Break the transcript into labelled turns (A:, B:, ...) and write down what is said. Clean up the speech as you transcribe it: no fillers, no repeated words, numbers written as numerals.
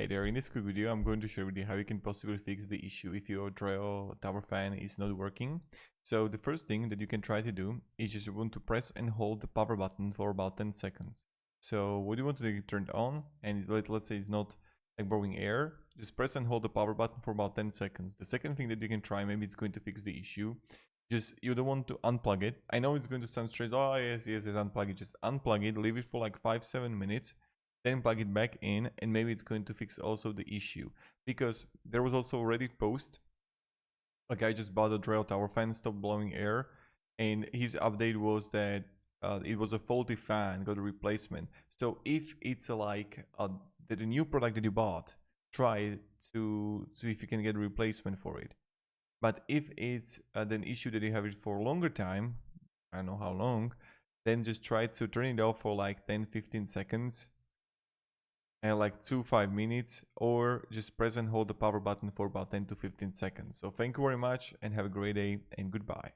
A: Hey there, in this quick video I'm going to share with you how you can possibly fix the issue if your Dreo tower fan is not working. So the first thing that you can try to do is just you want to press and hold the power button for about 10 seconds. So what you want to do is turn it on, and let's say it's not like blowing air, just press and hold the power button for about 10 seconds. The second thing that you can try, maybe it's going to fix the issue, just you don't want to unplug it. I know it's going to sound strange, oh yes, unplug it, just unplug it, leave it for like 5-7 minutes, then plug it back in, and maybe it's going to fix also the issue. Because there was also a Reddit post, a guy just bought a Dreo tower fan, stopped blowing air, and his update was that it was a faulty fan, got a replacement. So if it's like the new product that you bought, try to see if you can get a replacement for it. But if it's an issue that you have it for a longer time, I don't know how long, then just try to turn it off for like 10-15 seconds and like 2-5 minutes, or just press and hold the power button for about 10 to 15 seconds. So thank you very much and have a great day, and goodbye.